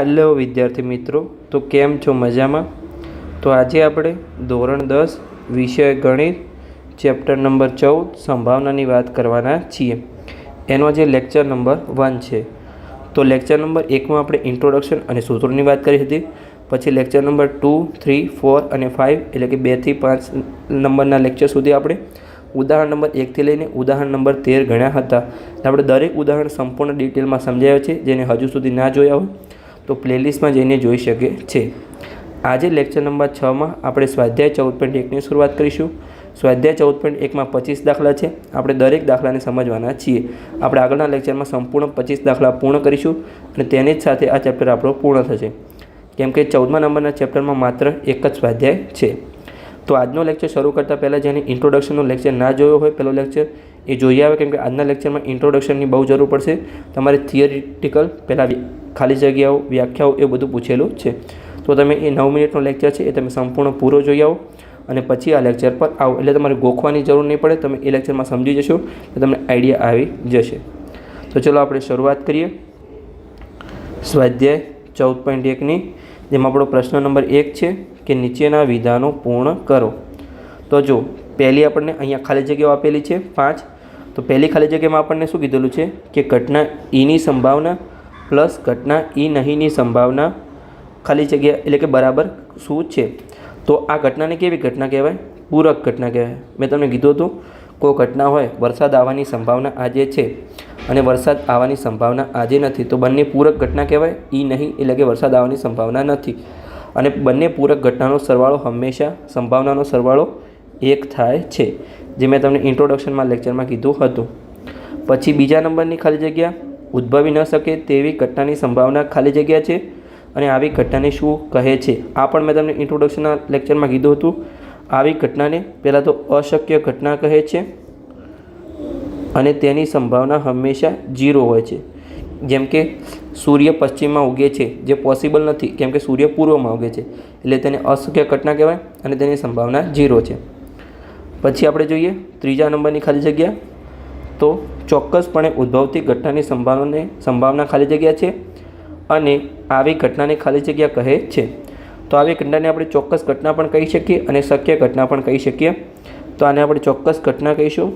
Hello विद्यार्थी मित्रों, तो केम छो मजामां। तो आज આપણે ધોરણ 10 વિષય ગણિત ચેપ્ટર નંબર 14 સંભાવનાની વાત કરવાના છીએ। એનો જે લેક્ચર નંબર 1 છે। તો લેક્ચર નંબર 1 માં આપણે ઇન્ટ્રોડક્શન અને સૂત્રોની વાત કરી હતી। પછી લેક્ચર નંબર 2, 3, 4 અને 5 એટલે કે 2 થી 5 નંબરના લેક્ચર સુધી આપણે ઉદાહરણ નંબર 1 થી લઈને ઉદાહરણ નંબર 13 ગણ્યા હતા। આપણે દરેક ઉદાહરણ સંપૂર્ણ ડિટેલમાં સમજાવ્યા છે। જેને હજુ સુધી ના જોયા હોય तो प्लेलिस्ट में जईने जोई शके छे। आज लेक्चर नंबर 6 में आपणे स्वाध्याय 14.1 की शुरुआत करीशुं। स्वाध्याय 14.1 में 25 दाखला है। आपणे दरेक दाखला ने समझवाना छीए। आपणे आगळना लेक्चर में संपूर्ण 25 दाखला पूर्ण करीशुं अने तेनी ज साथे आ चेप्टर आपणो पूर्ण थशे, केम के 14मा नंबरना चेप्टर में मात्र एक ज स्वाध्याय है। तो आजनो लेक्चर शुरू करता पहला जेने इंट्रोडक्शननो लेक्चर ना जोयो होय पहलो लेक्चर ए जोई आवे, केम के आजना लेक्चर में इंट्रोडक्शननी बहु जरूर पड़शे। तमारे थियरिटिकल पहला खाली जग्याओ व्याख्याओ ए बधुं पूछेलुं छे। तो तमे ए 9 मिनिटनो लेक्चर छे ए तमे संपूर्ण पूरो जोई आवो अने पछी आ लेक्चर पर आवो एटले तमारे गोखवानी जरूर नहीं पड़े। तमे ए लेक्चर में समझी जशो तो तमने आइडिया आवी जशे। तो चलो आपणे शरूआत करीए स्वाध्याय 14.1 नी, जेमां आपणो प्रश्न नंबर 1 छे कि नीचेना विधानो पूर्ण करो। तो जो पहली आपणे अहींया खाली जग्याओ आपेली छे 5। तो पहली खाली जग्यामां आपणे शुं कीधेलुं छे कि घटना ई नी संभावना प्लस घटना ई नहीं नी संभावना खाली जग्या एटले के बराबर शुं छे। तो आ घटना ने केवी घटना कहेवाय? पूरक घटना कहेवाय। मैं तमने कीधुं हतुं कोई घटना होय वरसाद आववानी संभावना आजे छे अने वरसाद आववानी संभावना आजे नथी, तो बंने पूरक घटना कहेवाय। ई नहीं एटले के वरसाद आववानी संभावना नथी अने बंने पूरक घटनानो सरवाळो हमेशा संभावनानो सरवाळो 1 थाय छे, जे मैं तमने इंट्रोडक्शन में लेक्चर में कीधुं हतुं। पछी बीजा नंबरनी खाली जग्या उद्भवी न शके तेवी घटनानी संभावना खाली जग्या छे अने आवी घटनाने शुं कहे छे। आ पण मैं तमने इंट्रोडक्शनना लेक्चर में कीधुं हतुं। आवी घटनाने पहला तो अशक्य घटना कहे छे अने तेनी संभावना हमेशा 0 होय छे। जेम के सूर्य पश्चिम में उगे छे जे पॉसिबल नहीं, केम के सूर्य पूर्व में उगे छे एटले तेने अशक्य घटना कहेवाय अने तेनी संभावना 0 छे। पछी आपणे जोईए त्रीजा नंबरनी खाली जग्या। तो चोक्कसपणे उद्भवती घटनानी संभावना खाली जग्या छे अने आवी घटनाने खाली जग्या कहे छे। तो आवी घटनाने आपणे चोक्कस घटना पण कही शकीए अने शक्य घटना पण कही शकीए। तो आने आपणे चोक्कस घटना कहीशुं।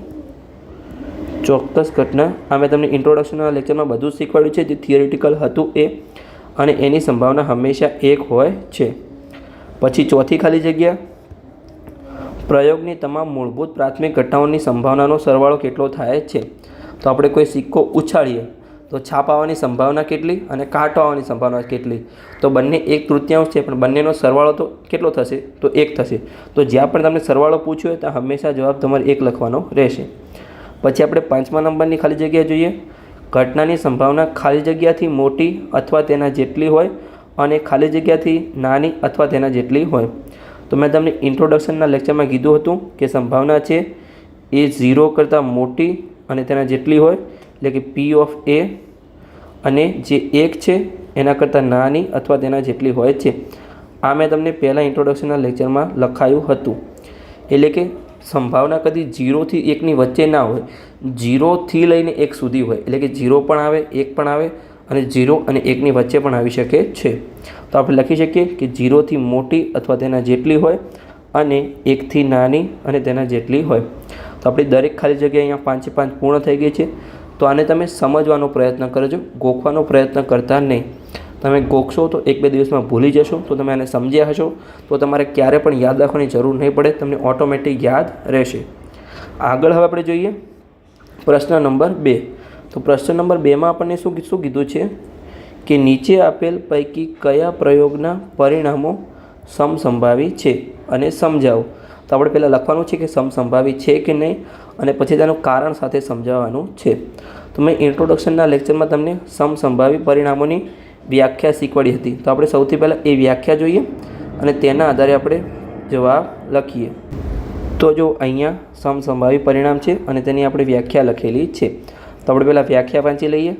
चोक्कस घटना आ मैं तमने इंट्रोडक्शनना लेक्चर में बधुं शीखवाड्युं छे जे थियरिटिकल हतुं ए, अने एनी संभावना हमेशा 1 होय छे। पछी चौथी खाली जग्या प्रयोगनी तमाम मूलभूत प्राथमिक घटनाओनी संभावनानो सरवाळो केटलो थाय छे। तो आपणे कोई सिक्को उछाळीए तो छाप आववानी संभावना केटली अने कांटो आववानी संभावना केटली? तो बंने 1/3 छे पण बंनेनो सरवाळो तो केटलो थशे? तो 1 थशे। तो ज्यां पण तमने सरवाळो पूछ्यो त्यां हमेशा जवाब तमारे 1 लखवानो रहेशे। पछी आपणे 5मा नंबरनी खाली जग्या जोईए। घटनानी संभावना खाली जग्याथी मोटी अथवा तेना जेटली होय अने खाली जग्याथी नानी अथवा तेना जेटली होय। तो मैं तमने इंट्रोडक्शनना लेक्चर में कीधुं हतुं कि संभावना छे ए 0 करता मोटी अने तेना जेटली होय एटले कि P ऑफ A अने जे 1 छे एना करता नानी अथवा तेना जेटली होय छे। आ मैं तमने पहला इंट्रोडक्शनना लेक्चर में लखायुं हतुं। एटले कि संभावना कदी 0 थी 1 नी वच्चे ना होय, 0 थी लईने 1 सुधी होय। एटले कि 0 पण आवे 1 पण आवे अने 0 अने 1 नी वच्चे पण आवी शके छे। तो आपणे लखी शकीए कि 0 थी मोटी अथवा तेना जेटली होय अने 1 थी नानी अने तेना जेटली होय। तो आपणी दरेक खाली जग्या अहींया 5 5 पूर्ण थई गई छे। तो आने तमे समजवानो प्रयत्न करजो, गोखवानो प्रयत्न करता नहीं। तमे गोखशो तो 1-2 दिवस में भूली जशो। तो तमे आने समज्या हशो तो तमारे क्यारे पण याद राखवानी जरूर नहीं पड़े, तमने ऑटोमेटिक याद रहेशे। आगळ हवे आपणे जोईए प्रश्न नंबर 2। तो प्रश्न नंबर 2 में आपणे शुं कीधुं छे कि नीचे आपेल पैकी कया प्रयोगना परिणामों समसंभावी छे अने समजावो। तो आपणे पहला लखवानुं छे कि समसंभावी छे कि नहीं अने पछी तेनुं कारण साथे समजाववानुं छे। तो मैं इंट्रोडक्शनना लेक्चर में तमने समसंभावी परिणामोनी व्याख्या शीखवाड़ी हती। तो आपणे सौथी पहला ए व्याख्या जोईए अने तेना आधारे आपणे जवाब लखीए। तो जो अहींया समसंभावी परिणाम छे अने तेनी आपणे व्याख्या लखेली छे। तो आपणे पहला व्याख्या वांची लईए।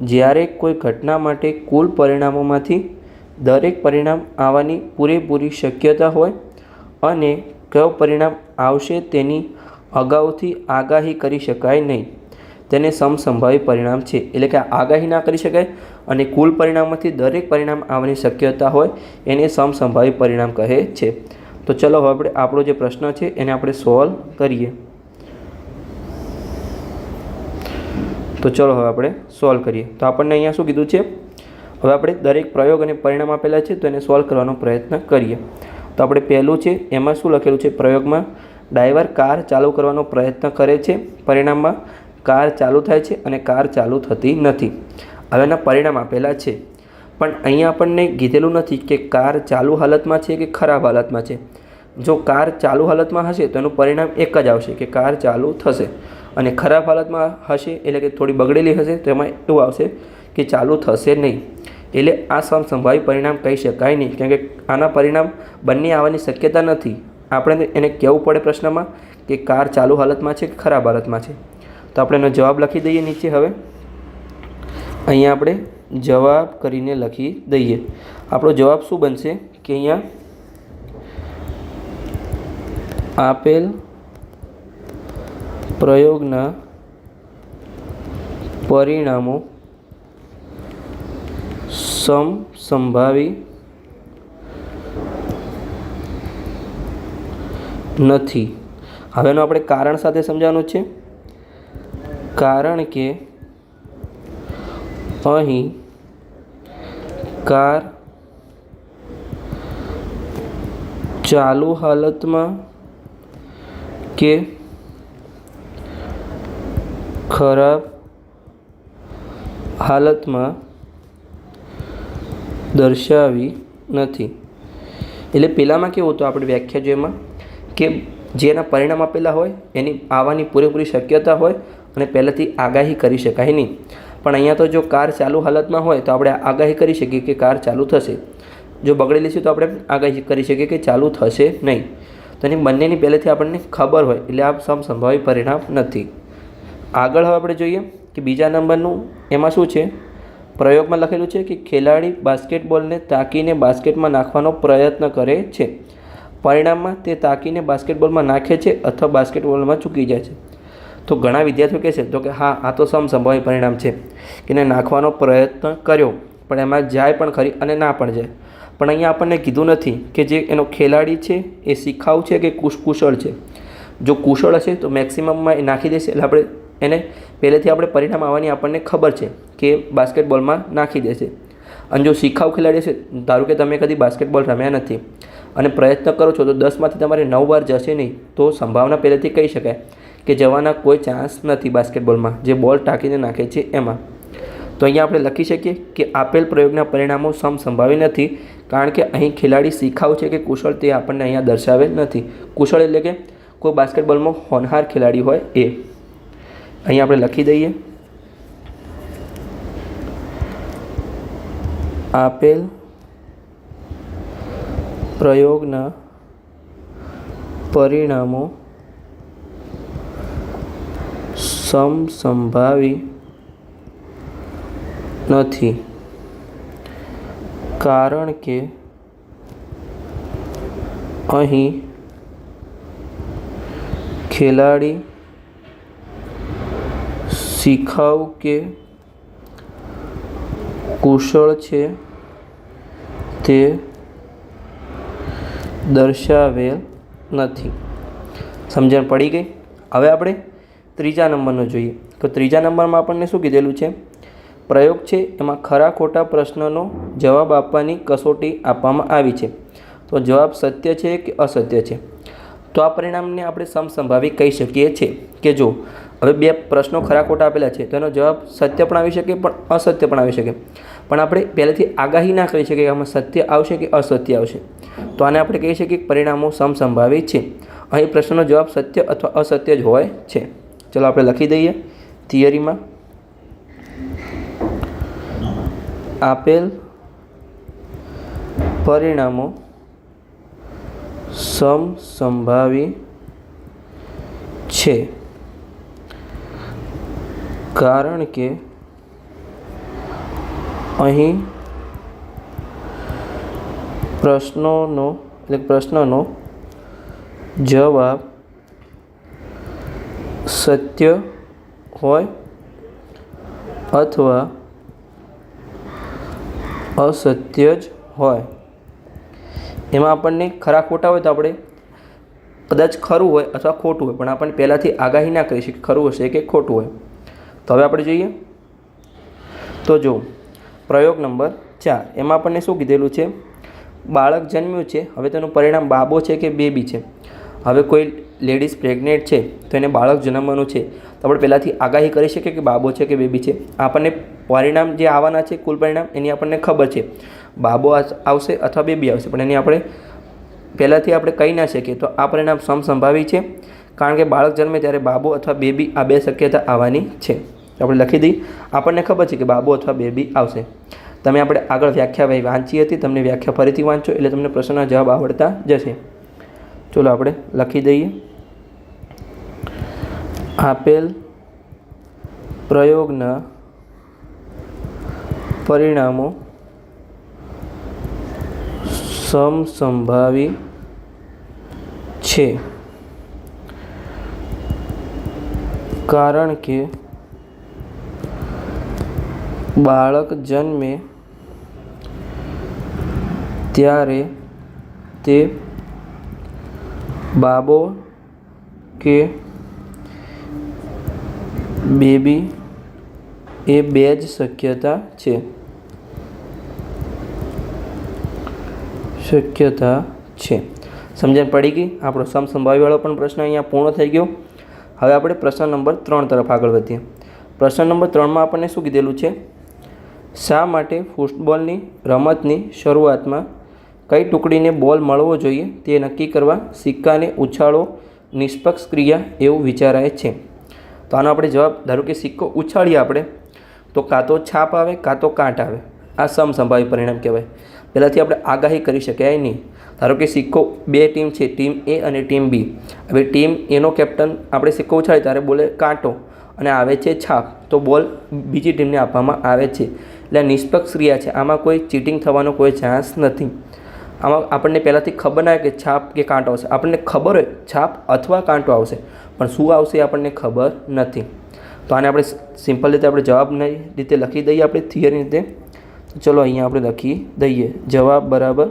ज्यारे कोई घटना माटे कुल परिणामोमांथी दरेक परिणाम आववानी पूरेपूरी शक्यता होय अने कयो परिणाम आवशे तेनी अगाउथी आगाही करी शकाय नहीं, तेने समसंभावी परिणाम छे। एटले के आगाही ना करी शकाय અને કુલ પરિણામમાંથી દરેક પરિણામ આવવાની શક્યતા હોય એને સમસંભાવી પરિણામ કહે છે. તો ચલો હવે આપણે આપણો જે પ્રશ્ન છે એને આપણે સોલ્વ કરીએ. તો ચલો હવે આપણે સોલ્વ કરીએ. તો આપણને અહીંયા શું કીધું છે, હવે આપણે દરેક પ્રયોગ અને પરિણામ આપેલા છે તો એને સોલ્વ કરવાનો પ્રયત્ન કરીએ. તો આપણે પહેલું છે એમાં શું લખેલું છે, પ્રયોગમાં ડ્રાઈવર કાર ચાલુ કરવાનો પ્રયત્ન કરે છે, પરિણામમાં કાર ચાલુ થાય છે અને કાર ચાલુ થતી નથી. હવે એના પરિણામ આપેલા છે, પણ અહીંયા આપણને કીધેલું નથી કે કાર ચાલુ હાલતમાં છે કે ખરાબ હાલતમાં છે. જો કાર ચાલુ હાલતમાં હશે તો એનું પરિણામ એક જ આવશે કે કાર ચાલુ થશે, અને ખરાબ હાલતમાં હશે એટલે કે થોડી બગડેલી હશે તો એમાં એવું આવશે કે ચાલુ થશે નહીં. એટલે આ સમસંભાવી પરિણામ કહી શકાય નહીં, કેમ કે આના પરિણામ બંને આવવાની શક્યતા નથી. આપણે એને કહેવું પડે પ્રશ્નમાં કે કાર ચાલુ હાલતમાં છે કે ખરાબ હાલતમાં છે. તો આપણે એનો જવાબ લખી દઈએ નીચે. હવે અહીંયા આપણે જવાબ કરીને લખી દઈએ. આપણો જવાબ શું બનશે કે અહીંયા આપેલ પ્રયોગના પરિણામો સમસંભાવી નથી. હવે એનું આપણે કારણ સાથે સમજાવવાનું છે. કારણ કે અહીં કાર ચાલુ હાલતમાં કે ખરાબ હાલતમાં દર્શાવી નથી. એટલે પહેલાંમાં કેવું હતું, આપણે વ્યાખ્યા જો એમાં કે જેના પરિણામ આપેલા હોય એની આવવાની પૂરેપૂરી શક્યતા હોય અને પહેલાંથી આગાહી કરી શકાય નહીં. પણ અહીંયા તો જો કાર ચાલુ હાલતમાં હોય તો આપણે આગાહી કરી શકીએ કે કાર ચાલુ થશે. જો બગડેલી છે તો આપણે આગાહી કરી શકીએ કે ચાલુ થશે નહીં. તો એની બંનેની પહેલેથી આપણને ખબર હોય એટલે આ સમસંભાવી પરિણામ નથી. આગળ હવે આપણે જોઈએ કે બીજા નંબરનું એમાં શું છે, પ્રયોગમાં લખેલું છે કે ખેલાડી બાસ્કેટબોલને તાકીને બાસ્કેટમાં નાખવાનો પ્રયત્ન કરે છે, પરિણામમાં તે તાકીને બાસ્કેટબોલમાં નાખે છે અથવા બાસ્કેટબોલમાં ચૂકી જાય છે. તો ઘણા વિદ્યાર્થીઓ કહે છે તો કે હા, આ તો સમસંભાવી પરિણામ છે કે એને નાખવાનો પ્રયત્ન કર્યો પણ એમાં જાય પણ ખરી અને ના પણ જાય. પણ અહીંયા આપણને કીધું નથી કે જે એનો ખેલાડી છે એ શિખાઉ છે કે કુશળ છે. જો કુશળ હશે તો મેક્સિમમમાં એ નાખી દેશે, એટલે આપણે એને પહેલેથી આપણે પરિણામ આવવાની આપણને ખબર છે કે બાસ્કેટબોલમાં નાખી દેશે. અને જો શિખાઉ ખેલાડી હશે, ધારો કે તમે કદી બાસ્કેટબોલ રમ્યા નથી અને પ્રયત્ન કરો છો તો 10માંથી તમારે 9 વાર જશે નહીં, તો સંભાવના પહેલેથી કહી શકાય કે જવાના કોઈ ચાન્સ નથી બાસ્કેટબોલમાં જે બોલ ટાંકીને નાખે છે એમાં. તો અહીંયા આપણે લખી શકીએ કે આપેલ પ્રયોગના પરિણામો સમસંભાવી નથી, કારણ કે અહીં ખેલાડી શિખાઉ છે કે કુશળ તે આપણને અહીંયા દર્શાવેલ નથી. કુશળ એટલે કે કોઈ બાસ્કેટબોલમાં હોનહાર ખેલાડી હોય એ. અહીંયા આપણે લખી દઈએ આપેલ પ્રયોગના પરિણામો સમસંભાવી નથી, કારણ કે અહીં ખેલાડી શિખાઉ કે કુશળ છે તે દર્શાવેલ નથી. સમજણ પડી ગઈ? હવે આપણે ત્રીજા નંબરનો જોઈએ. તો ત્રીજા નંબરમાં આપણને શું કીધેલું છે, પ્રયોગ છે એમાં ખરા ખોટા પ્રશ્નનો જવાબ આપવાની કસોટી આપવામાં આવી છે. તો જવાબ સત્ય છે કે અસત્ય છે. તો આ પરિણામને આપણે સમસંભાવી કહી શકીએ છીએ કે જો હવે બે પ્રશ્નો ખરા ખોટા આપેલા છે તો એનો જવાબ સત્ય પણ આવી શકે પણ અસત્ય પણ આવી શકે, પણ આપણે પહેલેથી આગાહી ના કરી શકીએ કે આમાં સત્ય આવશે કે અસત્ય આવશે. તો આને આપણે કહી શકીએ કે પરિણામો સમસંભાવી છે. અહીં પ્રશ્નનો જવાબ સત્ય અથવા અસત્ય જ હોય છે. ચલો આપણે લખી દઈએ થિયરીમાં. આપેલ પરિણામો સમસંભાવી છે, કારણ કે અહીં પ્રશ્નનો જવાબ સત્ય હોય અથવા અસત્ય જ હોય. એમાં આપણને ખરા ખોટા હોય તો આપણે કદાચ ખરું હોય અથવા ખોટું હોય, પણ આપણને પહેલાંથી આગાહી ના કરી શકીએ ખરું હશે કે ખોટું હોય. તો હવે આપણે જોઈએ તો જો પ્રયોગ નંબર 4 એમાં આપણને શું કીધેલું છે, બાળક જન્મ્યું છે, હવે તેનું પરિણામ બાબો છે કે બેબી છે. હવે કોઈ લેડીઝ પ્રેગ્નેન્ટ છે તો એને બાળક જન્મવાનું છે, તો આપણે પહેલાંથી આગાહી કરી શકીએ કે બાબો છે કે બેબી છે. આપણને પરિણામ જે આવવાના છે કુલ પરિણામ એની આપણને ખબર છે, બાબો આવશે અથવા બેબી આવશે, પણ એની આપણે પહેલાંથી આપણે કહી ના શકીએ. તો આ પરિણામ સમસંભાવી છે, કારણ કે બાળક જન્મે ત્યારે બાબો અથવા બેબી આ બે શક્યતા આવવાની છે. આપણે લખી દઈએ, આપણને ખબર છે કે બાબો અથવા બેબી આવશે. તમે આપણે આગળ વ્યાખ્યા વાંચી હતી, તમને વ્યાખ્યા ફરીથી વાંચો એટલે તમને પ્રશ્નના જવાબ આવડતા જશે. ચલો આપણે લખી દઈએ, આપેલ પ્રયોગના પરિણામો સમસંભાવી છે, કારણ કે બાળક જન્મે ત્યારે તે બાબો કે બેબી એ બે જ શક્યતા છે. સમજણ પડી ગઈ? આપણો સમસંભાવીવાળો પણ પ્રશ્ન અહીંયા પૂર્ણ થઈ ગયો. હવે આપણે પ્રશ્ન નંબર 3 તરફ આગળ વધીએ. પ્રશ્ન નંબર 3માં આપણને શું કીધેલું છે, શા માટે ફૂટબોલની રમતની શરૂઆતમાં કઈ ટુકડીને બોલ મળવો જોઈએ તે નક્કી કરવા સિક્કાને ઉછાળો નિષ્પક્ષ ક્રિયા એવું વિચારાય છે. તો આનો આપણે જવાબ, ધારો કે સિક્કો ઉછાળીએ આપણે તો કાં તો છાપ આવે કાં તો કાંટ આવે. આ સમસંભાવી પરિણામ કહેવાય. પહેલાંથી આપણે આગાહી કરી શકાય નહીં. ધારો કે સિક્કો બે ટીમ છે, ટીમ એ અને ટીમ બી. હવે ટીમ એનો કેપ્ટન આપણે સિક્કો ઉછાળીએ ત્યારે બોલે કાંટો અને આવે છે છાપ, તો બોલ બીજી ટીમને આપવામાં આવે છે. એટલે નિષ્પક્ષ ક્રિયા છે, આમાં કોઈ ચીટિંગ થવાનો કોઈ ચાન્સ નથી. આમાં આપણને પહેલાંથી ખબર ના હોય કે છાપ કે કાંટો આવશે. આપણને ખબર હોય છાપ અથવા કાંટો આવશે, પણ શું આવશે આપણને ખબર નથી. તો આને આપણે સિમ્પલ રીતે આપણે જવાબની રીતે લખી દઈએ, આપણે થિયરી રીતે. તો ચલો અહીંયા આપણે લખી દઈએ, જવાબ બરાબર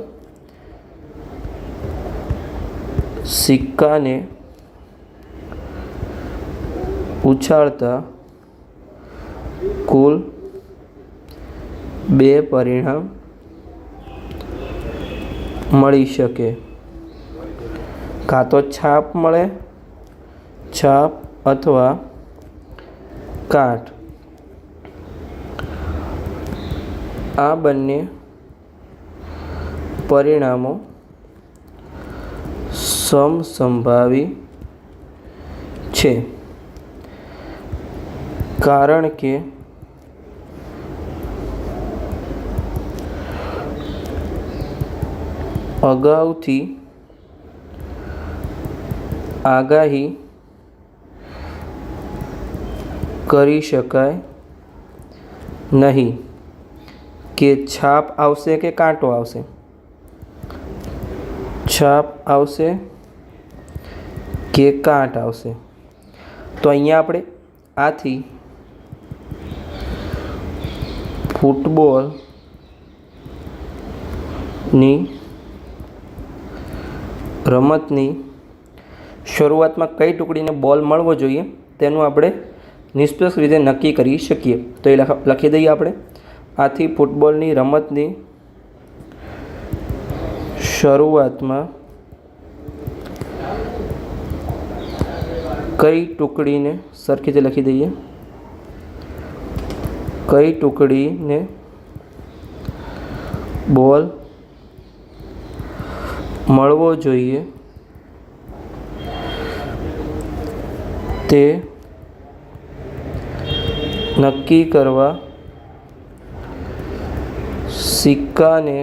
સિક્કાને ઉછાળતા કુલ બે પરિણામ મળી શકે. કાં તો છાપ મળે, છાપ અથવા કાંટ. આ બંને પરિણામો સમસંભાવી છે, કારણ કે અગાઉથી આગાહી કરી શકાય નહીં કે છાપ આવશે કે કાંટો આવશે. છાપ આવશે કે કાંટ આવશે. તો અહીંયા આપણે આથી ફૂટબોલની રમતની શરૂઆતમાં કઈ ટુકડીને બોલ મળવો જોઈએ તેનું આપણે નિષ્પક્ષ રીતે નક્કી કરી શકીએ. તો એ લખી દઈએ આપણે, આથી ફૂટબોલની રમતની શરૂઆતમાં કઈ ટુકડીને સરખી રીતે લખી દઈએ, કઈ ટુકડીને બોલ મળવો જોઈએ તે નક્કી કરવા સિક્કાને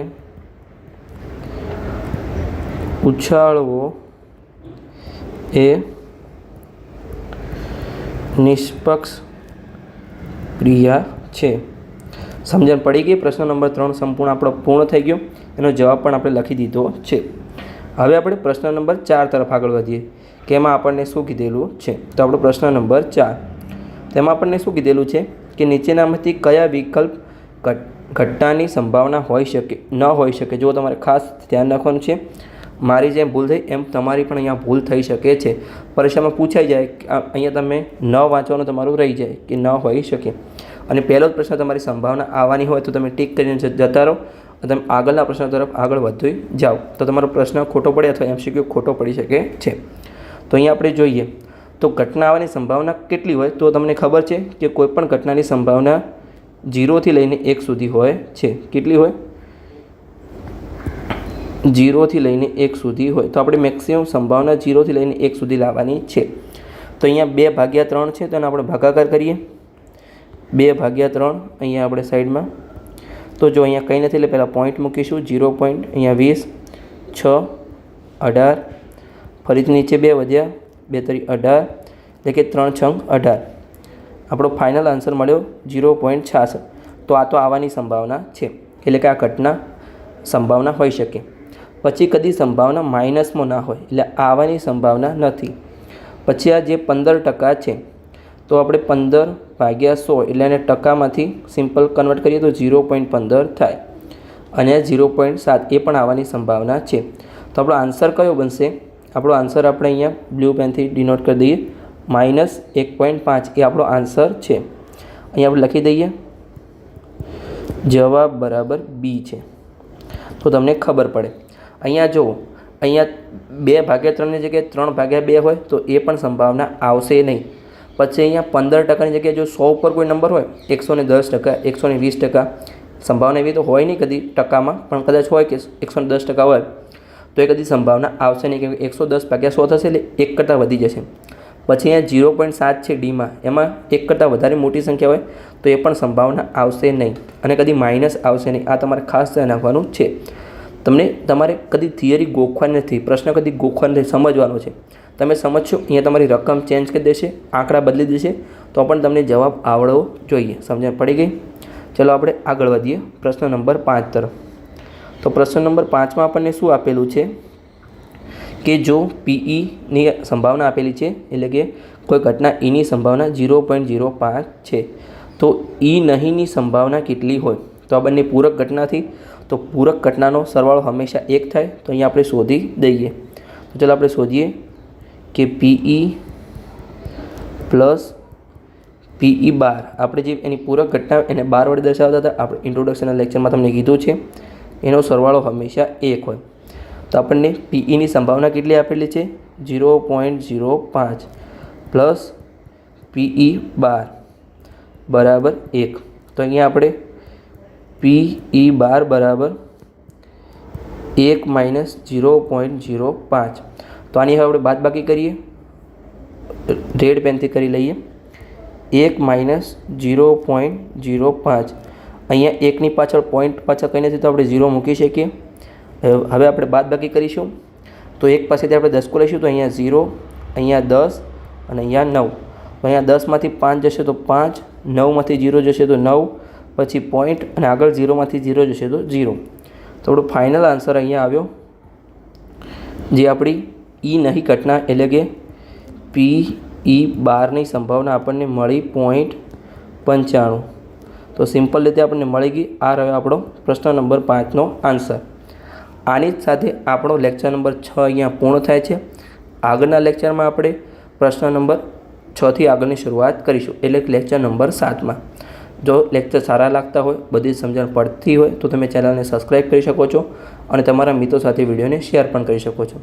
ઉછાળવો એ નિષ્પક્ષ ક્રિયા છે. સમજણ પડી ગઈ? પ્રશ્ન નંબર 3 સંપૂર્ણ આપણો પૂર્ણ થઈ ગયો. એનો જવાબ પણ આપણે લખી દીધો છે. હવે આપણે પ્રશ્ન નંબર 4 તરફ આગળ વધીએ કે એમાં આપણને શું કીધેલું છે. તો આપણો પ્રશ્ન નંબર 4, તેમાં આપણને શું કીધેલું છે કે નીચેનામાંથી કયા વિકલ્પ ઘટનાની સંભાવના હોઈ શકે ન હોઈ શકે. જો તમારે ખાસ ધ્યાન રાખવાનું છે. મારી જેમ ભૂલ થઈ એમ તમારી પણ અહીંયા ભૂલ થઈ શકે છે. પરીક્ષામાં પૂછાઈ જાય કે અહીંયા તમે ન વાંચવાનું તમારું રહી જાય કે ન હોઈ શકે. અને પહેલો જ પ્રશ્ન તમારી સંભાવના આવવાની હોય તો તમે ટીક કરીને જતા રહો અને તમે આગળના પ્રશ્ન તરફ આગળ વધતી જાઓ. તો તમારો પ્રશ્ન ખોટો પડે અથવા MCQ ખોટો પડી શકે છે. તો અહીંયા આપણે જોઈએ તો ઘટના આવવાની સંભાવના કેટલી હોય તો તમને ખબર છે કે કોઈપણ ઘટનાની સંભાવના 0 થી લઈને 1 સુધી હોય છે. કેટલી હોય? 0 થી લઈને 1 સુધી હોય. તો આપણે મેક્સિમમ સંભાવના 0 થી લઈને 1 સુધી લાવવાની છે. તો અહીંયા 2/3 છે તો એને આપણે ભાગાકાર કરીએ. 2/3 અહીંયા આપણે સાઈડમાં. તો જો અહીંયા કંઈ નથી એટલે પહેલાં પોઈન્ટ મૂકીશું. 0 પોઈન્ટ અહીંયા 20, 6, 18, ફરીથી નીચે 2 વધ્યા, 2 × 3 = 18 એટલે કે 3 × 6 = 18. આપણો ફાઇનલ આન્સર મળ્યો 0.66. તો આ તો આવવાની સંભાવના છે એટલે કે આ ઘટના સંભાવના હોઈ શકે. પછી કદી સંભાવના માઇનસમાં ના હોય એટલે આવવાની સંભાવના નથી. પછી આ જે 15% છે તો આપણે 15/100 એટલે એને ટકામાંથી સિમ્પલ કન્વર્ટ કરીએ તો 0.15 થાય અને 0.7 એ પણ આવવાની સંભાવના છે. તો આપણો આન્સર કયો બનશે? આપણો આન્સર આપણે અહીંયા બ્લુ પેનથી ડિનોટ કરી દઈએ. -1.5 એ આપણો આન્સર છે. અહીંયા આપણે લખી દઈએ જવાબ બરાબર B છે. તો તમને ખબર પડે. અહીંયા જુઓ, અહીંયા 2/3ની જગ્યાએ 3/2 હોય તો એ પણ સંભાવના આવશે નહીં. પછી અહીંયા 15%ની જગ્યાએ જો 100 ઉપર કોઈ નંબર હોય 110%, 120% સંભાવના એવી તો હોય નહીં કદી ટકામાં, પણ કદાચ હોય કે 110% હોય તો એ કદી સંભાવના આવશે નહીં કેમ કે 110/100 થશે એટલે 1 કરતાં વધી જશે. પછી અહીંયા 0.7 છે ડીમાં, એમાં 1 કરતાં વધારે મોટી સંખ્યા હોય તો એ પણ સંભાવના આવશે નહીં અને કદી માઇનસ આવશે નહીં. આ તમારે ખાસ ધ્યાન રાખવાનું છે. તમારે કદી થિયરી ગોખવાની નથી, પ્રશ્ન કદી ગોખવાનો નથી, સમજવાનો છે. તમે સમજશો અહીંયા તમારી રકમ ચેન્જ કરી દેશે, આંકડા બદલી દેશે તો પણ તમને જવાબ આવડવો જોઈએ. સમજણ પડી ગઈ? ચલો આપણે આગળ વધીએ પ્રશ્ન નંબર 5 તરફ. તો પ્રશ્ન નંબર 5માં આપણને શું આપેલું છે કે જો PEની સંભાવના આપેલી છે એટલે કે કોઈ ઘટના Eની સંભાવના 0.05 છે તો E નહીંની સંભાવના કેટલી હોય? તો આ બંને પૂરક ઘટનાથી તો પૂરક ઘટનાનો સરવાળો હંમેશા 1 થાય. તો અહીંયા આપણે શોધી દઈએ. તો ચાલો આપણે શોધીએ કે PE પ્લસ PE12 આપણે જે એની પૂરક ઘટના એને 12 વડે દર્શાવતા હતા. આપણે ઇન્ટ્રોડક્શનના લેક્ચરમાં તમને કીધું છે એનો સરવાળો હંમેશા 1 હોય. તો આપણને PEની સંભાવના કેટલી આપેલી છે? 0.05 પ્લસ PE12 બરાબર 1. તો અહીંયા આપણે PE12 બરાબર 1 - 0.05. તો આની હવે આપણે બાદબાકી કરીએ, રેડ પેનથી કરી લઈએ. 1 - 0.05 અહીંયા 1ની પાછળ પોઈન્ટ પાછળ કંઈ નથી તો આપણે 0 મૂકી શકીએ. હવે આપણે બાદબાકી કરીશું તો 1 પાસેથી આપણે 10 લઈશું તો અહીંયા 0, અહીંયા 10 અને અહીંયા 9. તો અહીંયા 10માંથી 5 જશે તો 5, 9માંથી 0 જશે તો 9, પછી પોઈન્ટ અને આગળ 0માંથી 0 જશે તો 0. તો આપણો ફાઇનલ આન્સર અહીંયા આવ્યો જે આપણી E નહીં ઘટના એટલે કે PE12ની સંભાવના આપણને મળી 0.95. તો સિમ્પલ રીતે આપણને મળી ગઈ. આ રહ્યો આપણો પ્રશ્ન નંબર 5નો આન્સર. આની જ સાથે આપણો લેક્ચર નંબર 6 અહીંયા પૂર્ણ થાય છે. આગળના લેક્ચરમાં આપણે પ્રશ્ન નંબર 6થી આગળની શરૂઆત કરીશું એટલે કે લેક્ચર નંબર 7માં. જો લેક્ચર સારા લાગતા હોય, બધી સમજણ પડતી હોય તો તમે ચેનલને સબસ્ક્રાઈબ કરી શકો છો અને તમારા મિત્રો સાથે વિડીયોને શેર પણ કરી શકો છો.